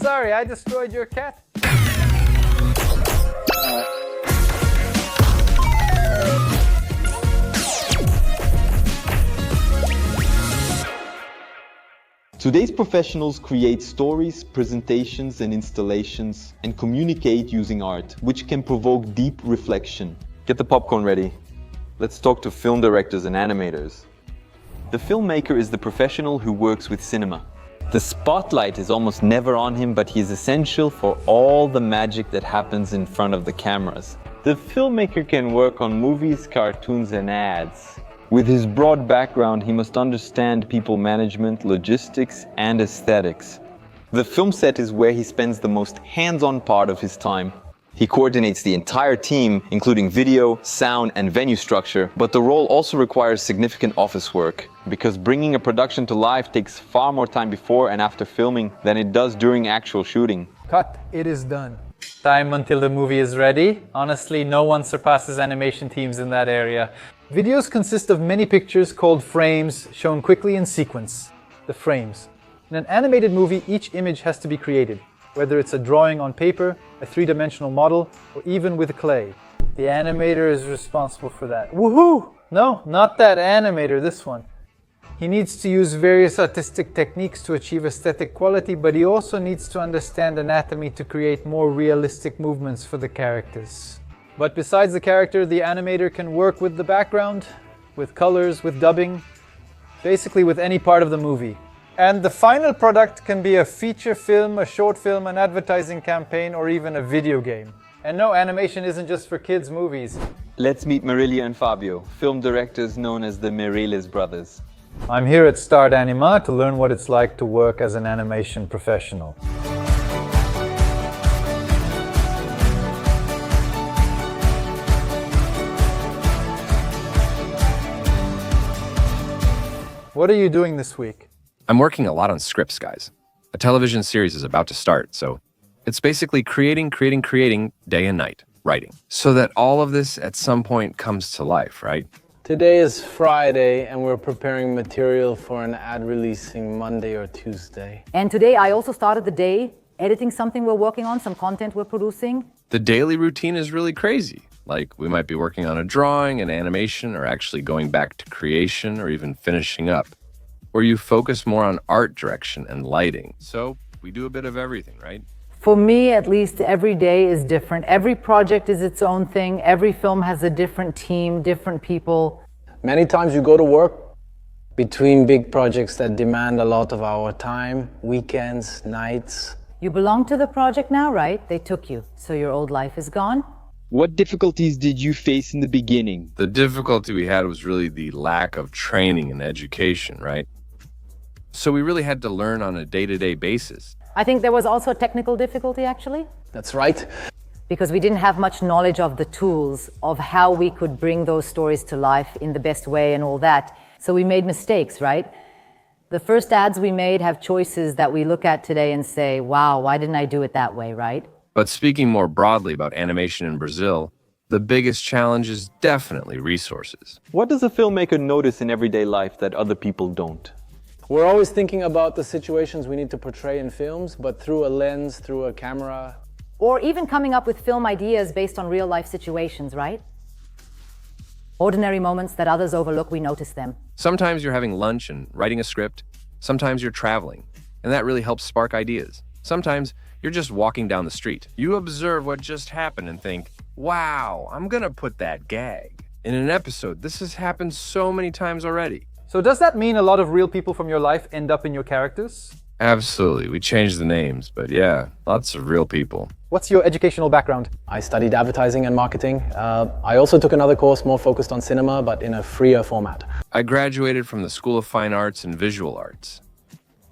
Sorry, I destroyed your cat. Today's professionals create stories, presentations and installations and communicate using art, which can provoke deep reflection. Get the popcorn ready. Let's talk to film directors and animators. The filmmaker is the professional who works with cinema. The spotlight is almost never on him, but he is essential for all the magic that happens in front of the cameras. The filmmaker can work on movies, cartoons and ads. With his broad background, he must understand people management, logistics, and aesthetics. The film set is where he spends the most hands-on part of his time. He coordinates the entire team, including video, sound, and venue structure, but the role also requires significant office work, because bringing a production to life takes far more time before and after filming than it does during actual shooting. Cut. It is done. Time until the movie is ready. Honestly, no one surpasses animation teams in that area. Videos consist of many pictures called frames, shown quickly in sequence. The frames. In an animated movie, each image has to be created, whether it's a drawing on paper, a three-dimensional model, or even with clay. The animator is responsible for that. Woohoo! No, not that animator, this one. He needs to use various artistic techniques to achieve aesthetic quality, but he also needs to understand anatomy to create more realistic movements for the characters. But besides the character, the animator can work with the background, with colors, with dubbing, basically with any part of the movie. And the final product can be a feature film, a short film, an advertising campaign, or even a video game. And no, animation isn't just for kids' movies. Let's meet Marilia and Fabio, film directors known as the Mireles brothers. I'm here at Start Anima to learn what it's like to work as an animation professional. What are you doing this week? I'm working a lot on scripts, guys. A television series is about to start, so it's basically creating day and night, writing. So that all of this at some point comes to life, right? Today is Friday and we're preparing material for an ad releasing Monday or Tuesday. And today I also started the day editing something we're working on, some content we're producing. The daily routine is really crazy. Like, we might be working on a drawing, an animation, or actually going back to creation, or even finishing up, where you focus more on art direction and lighting. So we do a bit of everything, right? For me, at least, every day is different. Every project is its own thing. Every film has a different team, different people. Many times you go to work between big projects that demand a lot of our time, weekends, nights. You belong to the project now, right? They took you, so your old life is gone. What difficulties did you face in the beginning? The difficulty we had was really the lack of training and education, right? So we really had to learn on a day-to-day basis. I think there was also a technical difficulty, actually. That's right. Because we didn't have much knowledge of the tools, of how we could bring those stories to life in the best way and all that. So we made mistakes, right? The first ads we made have choices that we look at today and say, wow, why didn't I do it that way, right? But speaking more broadly about animation in Brazil, the biggest challenge is definitely resources. What does a filmmaker notice in everyday life that other people don't? We're always thinking about the situations we need to portray in films, but through a lens, through a camera. Or even coming up with film ideas based on real life situations, right? Ordinary moments that others overlook, we notice them. Sometimes you're having lunch and writing a script. Sometimes you're traveling, and that really helps spark ideas. Sometimes you're just walking down the street. You observe what just happened and think, wow, I'm gonna put that gag. In an episode, this has happened so many times already. So does that mean a lot of real people from your life end up in your characters? Absolutely, we changed the names, but yeah, lots of real people. What's your educational background? I studied advertising and marketing. I also took another course more focused on cinema, but in a freer format. I graduated from the School of Fine Arts and Visual Arts.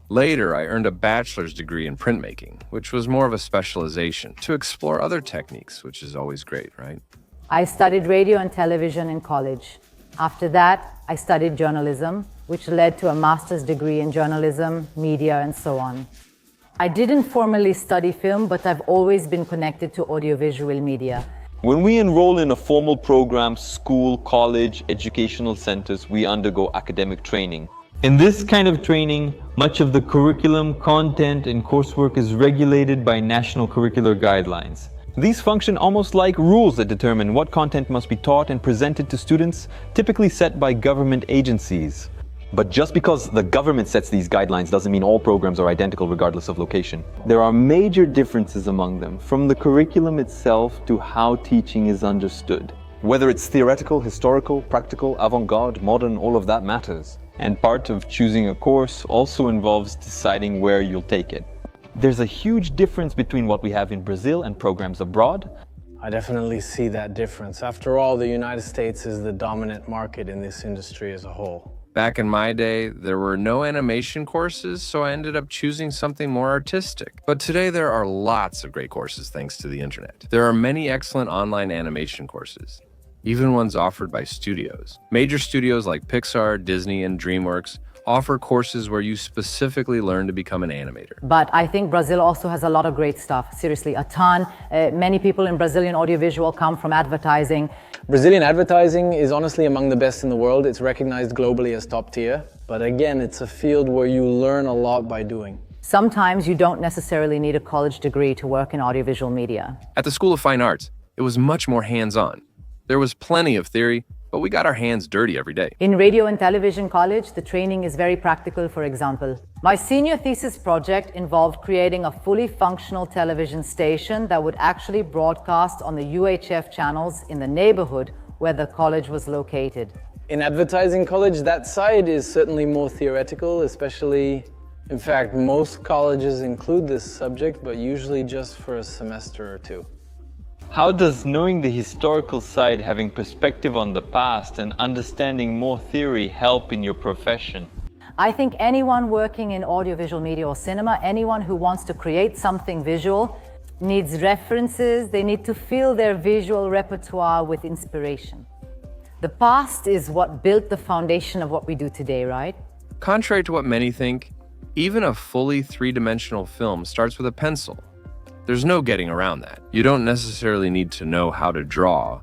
Later, I earned a bachelor's degree in printmaking, which was more of a specialization to explore other techniques, which is always great, right? I studied radio and television in college. After that, I studied journalism, which led to a master's degree in journalism, media, and so on. I didn't formally study film, but I've always been connected to audiovisual media. When we enroll in a formal program, school, college, educational centers, we undergo academic training. In this kind of training, much of the curriculum, content, and coursework is regulated by national curricular guidelines. These function almost like rules that determine what content must be taught and presented to students, typically set by government agencies. But just because the government sets these guidelines doesn't mean all programs are identical regardless of location. There are major differences among them, from the curriculum itself to how teaching is understood. Whether it's theoretical, historical, practical, avant-garde, modern, all of that matters. And part of choosing a course also involves deciding where you'll take it. There's a huge difference between what we have in Brazil and programs abroad. I definitely see that difference. After all, the United States is the dominant market in this industry as a whole. Back in my day, there were no animation courses, so I ended up choosing something more artistic. But today there are lots of great courses thanks to the internet. There are many excellent online animation courses, even ones offered by studios. Major studios like Pixar, Disney, and DreamWorks offer courses where you specifically learn to become an animator. But I think Brazil also has a lot of great stuff, seriously, a ton. Many people in Brazilian audiovisual come from advertising. Brazilian advertising is honestly among the best in the world. It's recognized globally as top tier. But again, it's a field where you learn a lot by doing. Sometimes you don't necessarily need a college degree to work in audiovisual media. At the School of Fine Arts, it was much more hands-on. There was plenty of theory, but we got our hands dirty every day. In radio and television college, the training is very practical, for example. My senior thesis project involved creating a fully functional television station that would actually broadcast on the UHF channels in the neighborhood where the college was located. In advertising college, that side is certainly more theoretical, especially, in fact, most colleges include this subject, but usually just for a semester or two. How does knowing the historical side, having perspective on the past, and understanding more theory help in your profession? I think anyone working in audiovisual media or cinema, anyone who wants to create something visual, needs references. They need to fill their visual repertoire with inspiration. The past is what built the foundation of what we do today, right? Contrary to what many think, even a fully three-dimensional film starts with a pencil. There's no getting around that. You don't necessarily need to know how to draw,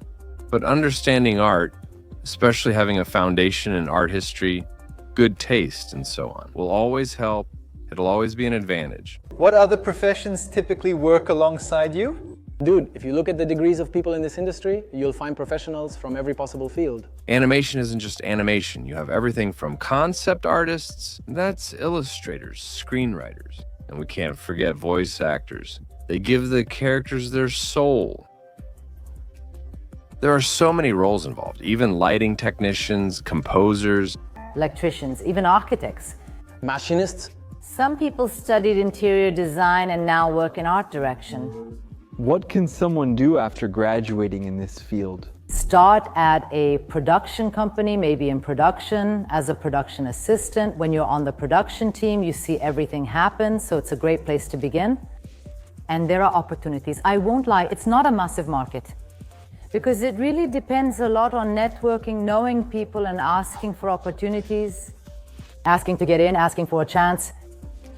but understanding art, especially having a foundation in art history, good taste, and so on, will always help. It'll always be an advantage. What other professions typically work alongside you? Dude, if you look at the degrees of people in this industry, you'll find professionals from every possible field. Animation isn't just animation. You have everything from concept artists, that's illustrators, screenwriters, and we can't forget voice actors. They give the characters their soul. There are so many roles involved, even lighting technicians, composers, Electricians, even architects. Machinists? Some people studied interior design and now work in art direction. What can someone do after graduating in this field? Start at a production company, maybe in production, as a production assistant. When you're on the production team, you see everything happen, so it's a great place to begin. And there are opportunities. I won't lie, it's not a massive market because it really depends a lot on networking, knowing people and asking for opportunities, asking to get in, asking for a chance.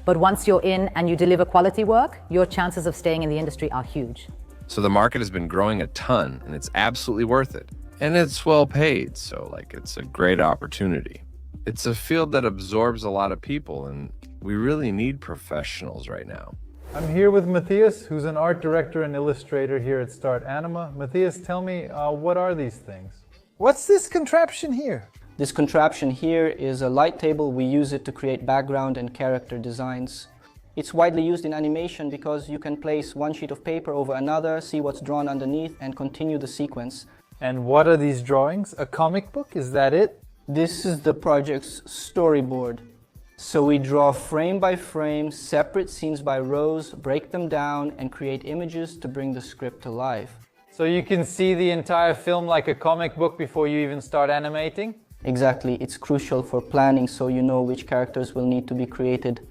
But once you're in and you deliver quality work, your chances of staying in the industry are huge. So the market has been growing a ton, and it's absolutely worth it. And it's well paid, so it's a great opportunity. It's a field that absorbs a lot of people, and we really need professionals right now. I'm here with Matthias, who's an art director and illustrator here at Start Anima. Matthias, tell me, what are these things? What's this contraption here? This contraption here is a light table. We use it to create background and character designs. It's widely used in animation because you can place one sheet of paper over another, see what's drawn underneath, and continue the sequence. And what are these drawings? A comic book? Is that it? This is the project's storyboard. So we draw frame by frame, separate scenes by rows, break them down, and create images to bring the script to life. So you can see the entire film like a comic book before you even start animating? Exactly, it's crucial for planning so you know which characters will need to be created.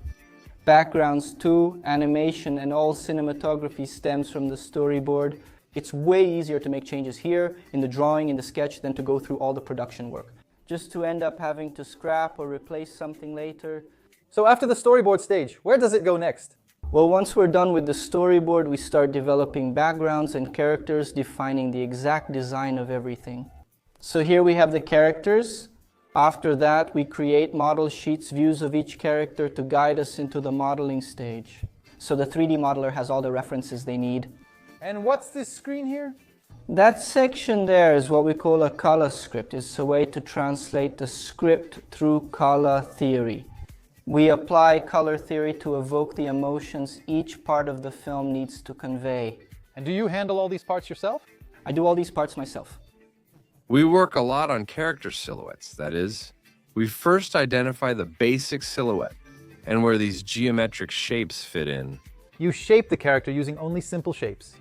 Backgrounds too, animation, and all cinematography stems from the storyboard. It's way easier to make changes here, in the drawing, in the sketch, than to go through all the production work, just to end up having to scrap or replace something later. So after the storyboard stage, where does it go next? Well, once we're done with the storyboard, we start developing backgrounds and characters, defining the exact design of everything. So here we have the characters. After that, we create model sheets, views of each character to guide us into the modeling stage. So the 3D modeler has all the references they need. And what's this screen here? That section there is what we call a color script. It's a way to translate the script through color theory. We apply color theory to evoke the emotions each part of the film needs to convey. And do you handle all these parts yourself? I do all these parts myself. We work a lot on character silhouettes. That is, we first identify the basic silhouette and where these geometric shapes fit in. You shape the character using only simple shapes,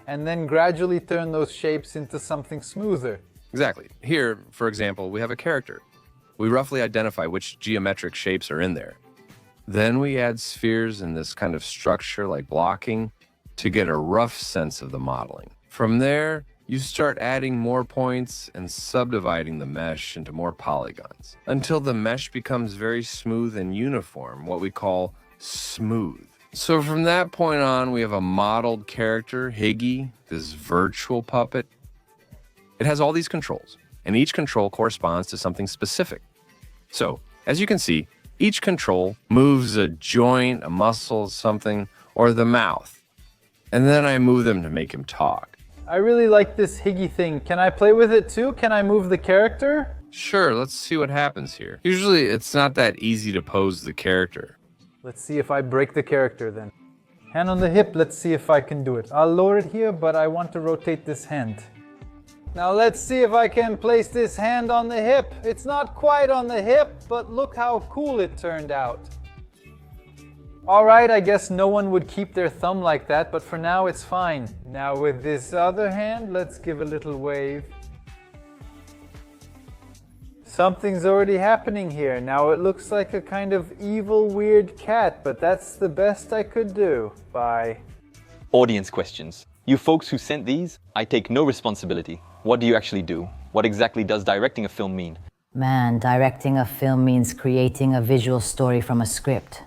and then gradually turn those shapes into something smoother. Exactly. Here, for example, we have a character. We roughly identify which geometric shapes are in there. Then we add spheres and this kind of structure like blocking to get a rough sense of the modeling. From there, you start adding more points and subdividing the mesh into more polygons until the mesh becomes very smooth and uniform, what we call smooth. So from that point on, we have a modeled character, Higgy, this virtual puppet. It has all these controls, and each control corresponds to something specific. So, as you can see, each control moves a joint, a muscle, something, or the mouth. And then I move them to make him talk. I really like this Higgy thing. Can I play with it too? Can I move the character? Sure, let's see what happens here. Usually, it's not that easy to pose the character. Let's see if I break the character then. Hand on the hip, let's see if I can do it. I'll lower it here, but I want to rotate this hand. Now let's see if I can place this hand on the hip. It's not quite on the hip, but look how cool it turned out. Alright, I guess no one would keep their thumb like that, but for now it's fine. Now with this other hand, let's give a little wave. Something's already happening here. Now it looks like a kind of evil, weird cat, but that's the best I could do. Bye. Audience questions. You folks who sent these, I take no responsibility. What do you actually do? What exactly does directing a film mean? Man, directing a film means creating a visual story from a script.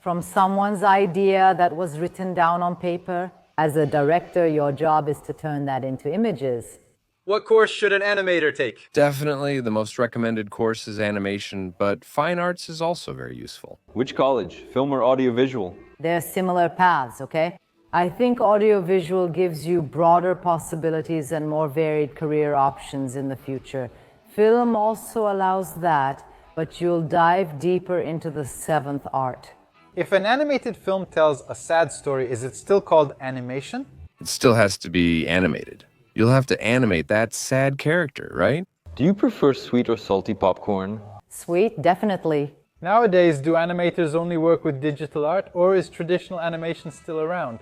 From someone's idea that was written down on paper. As a director, your job is to turn that into images. What course should an animator take? Definitely the most recommended course is animation, but fine arts is also very useful. Which college? Film or audiovisual? They're similar paths, okay? I think audiovisual gives you broader possibilities and more varied career options in the future. Film also allows that, but you'll dive deeper into the seventh art. If an animated film tells a sad story, is it still called animation? It still has to be animated. You'll have to animate that sad character, right? Do you prefer sweet or salty popcorn? Sweet, definitely. Nowadays, do animators only work with digital art, or is traditional animation still around?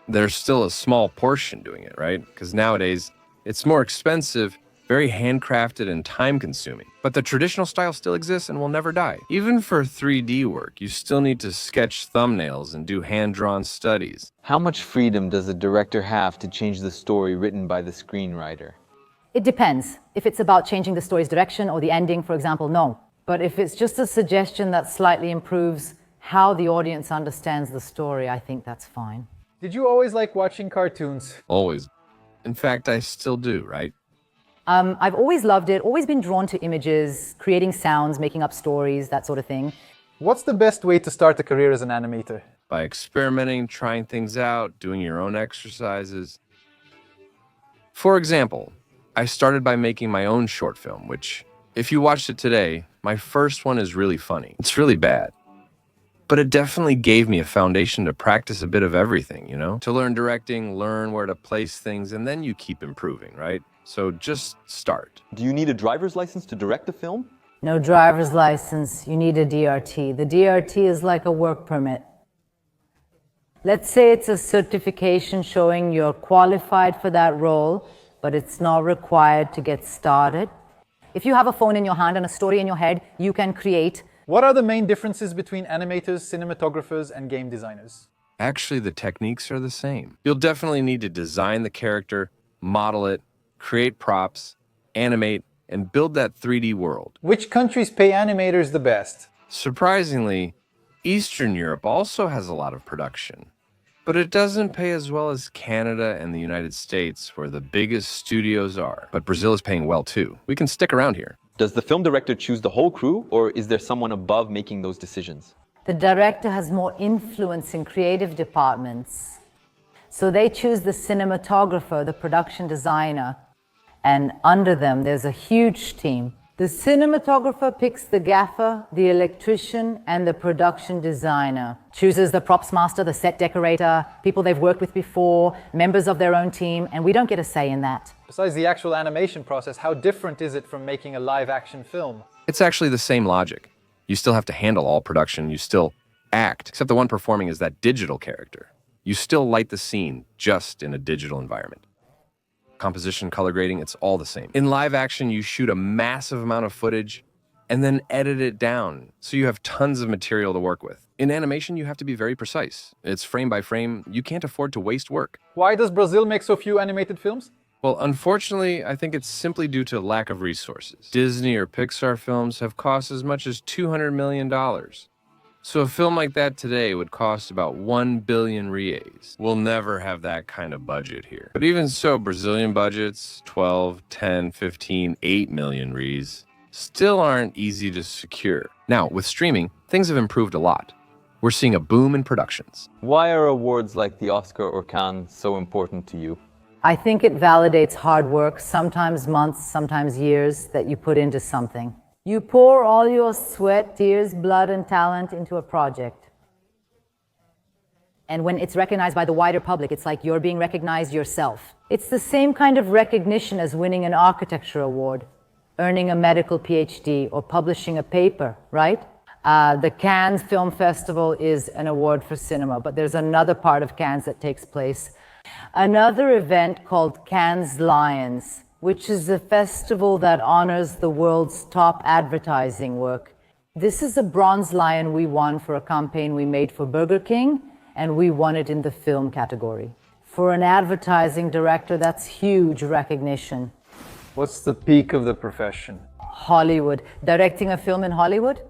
There's still a small portion doing it, right? Because nowadays, it's more expensive, very handcrafted and time-consuming. But the traditional style still exists and will never die. Even for 3D work, you still need to sketch thumbnails and do hand-drawn studies. How much freedom does a director have to change the story written by the screenwriter? It depends. If it's about changing the story's direction or the ending, for example, no. But if it's just a suggestion that slightly improves how the audience understands the story, I think that's fine. Did you always like watching cartoons? Always. In fact, I still do, right? I've always loved it, always been drawn to images, creating sounds, making up stories, that sort of thing. What's the best way to start a career as an animator? By experimenting, trying things out, doing your own exercises. For example, I started by making my own short film, which, if you watched it today, my first one is really funny. It's really bad. But it definitely gave me a foundation to practice a bit of everything, you know? To learn directing, learn where to place things, and then you keep improving, right? So just start. Do you need a driver's license to direct a film? No driver's license, you need a DRT. The DRT is like a work permit. Let's say it's a certification showing you're qualified for that role, but it's not required to get started. If you have a phone in your hand and a story in your head, you can create. What are the main differences between animators, cinematographers, and game designers? Actually, the techniques are the same. You'll definitely need to design the character, model it, create props, animate, and build that 3D world. Which countries pay animators the best? Surprisingly, Eastern Europe also has a lot of production. But it doesn't pay as well as Canada and the United States, where the biggest studios are. But Brazil is paying well too. We can stick around here. Does the film director choose the whole crew, or is there someone above making those decisions? The director has more influence in creative departments. So they choose the cinematographer, the production designer, and under them there's a huge team. The cinematographer picks the gaffer, the electrician, and the production designer. Chooses the props master, the set decorator, people they've worked with before, members of their own team, and we don't get a say in that. Besides the actual animation process, how different is it from making a live-action film? It's actually the same logic. You still have to handle all production, you still act, except the one performing is that digital character. You still light the scene, just in a digital environment. Composition, color grading, it's all the same. In live action, you shoot a massive amount of footage and then edit it down, so you have tons of material to work with. In animation, you have to be very precise. It's frame by frame. You can't afford to waste work. Why does Brazil make so few animated films? Well, unfortunately, I think it's simply due to lack of resources. Disney or Pixar films have cost as much as $200 million. So a film like that today would cost about 1 billion reais. We'll never have that kind of budget here. But even so, Brazilian budgets, 12, 10, 15, 8 million reais, still aren't easy to secure. Now, with streaming, things have improved a lot. We're seeing a boom in productions. Why are awards like the Oscar or Cannes so important to you? I think it validates hard work, sometimes months, sometimes years, that you put into something. You pour all your sweat, tears, blood, and talent into a project. And when it's recognized by the wider public, it's like you're being recognized yourself. It's the same kind of recognition as winning an architecture award, earning a medical PhD, or publishing a paper, right? The Cannes Film Festival is an award for cinema, but there's another part of Cannes that takes place. Another event called Cannes Lions, which is a festival that honors the world's top advertising work. This is a bronze lion we won for a campaign we made for Burger King, and we won it in the film category. For an advertising director, that's huge recognition. What's the peak of the profession? Hollywood. Directing a film in Hollywood?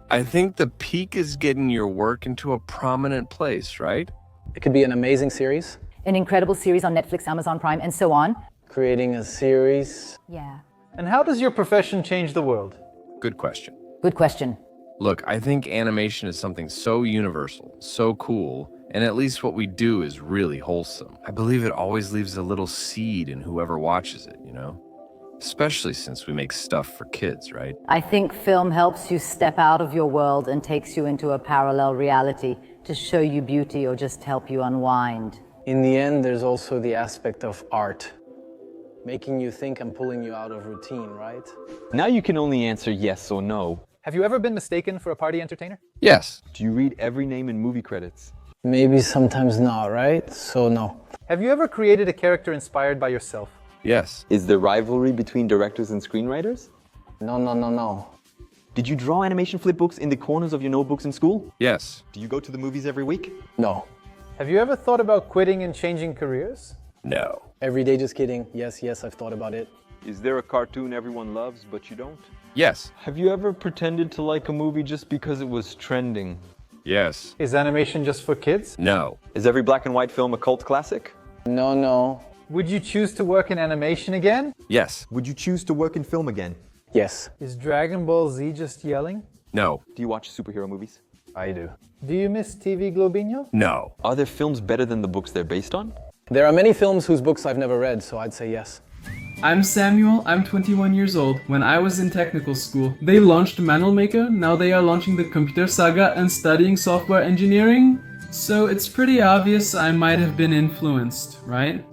I think the peak is getting your work into a prominent place, right? It could be an amazing series. An incredible series on Netflix, Amazon Prime, and so on. Creating a series. Yeah. And how does your profession change the world? Good question. Good question. Look, I think animation is something so universal, so cool, and at least what we do is really wholesome. I believe it always leaves a little seed in whoever watches it, you know? Especially since we make stuff for kids, right? I think film helps you step out of your world and takes you into a parallel reality to show you beauty or just help you unwind. In the end, there's also the aspect of art. Making you think and pulling you out of routine, right? Now you can only answer yes or no. Have you ever been mistaken for a party entertainer? Yes. Do you read every name in movie credits? Maybe sometimes not, right? So no. Have you ever created a character inspired by yourself? Yes. Is there rivalry between directors and screenwriters? No. Did you draw animation flip books in the corners of your notebooks in school? Yes. Do you go to the movies every week? No. Have you ever thought about quitting and changing careers? No. Every day just kidding. Yes, I've thought about it. Is there a cartoon everyone loves but you don't? Yes. Have you ever pretended to like a movie just because it was trending? Yes. Is animation just for kids? No. Is every black and white film a cult classic? No. Would you choose to work in animation again? Yes. Would you choose to work in film again? Yes. Is Dragon Ball Z just yelling? No. Do you watch superhero movies? I do. Do you miss TV Globinho? No. Are there films better than the books they're based on? There are many films whose books I've never read, so I'd say yes. I'm Samuel, I'm 21 years old. When I was in technical school, they launched Manual Maker, now they are launching the Computer Saga and studying software engineering. So it's pretty obvious I might have been influenced, right?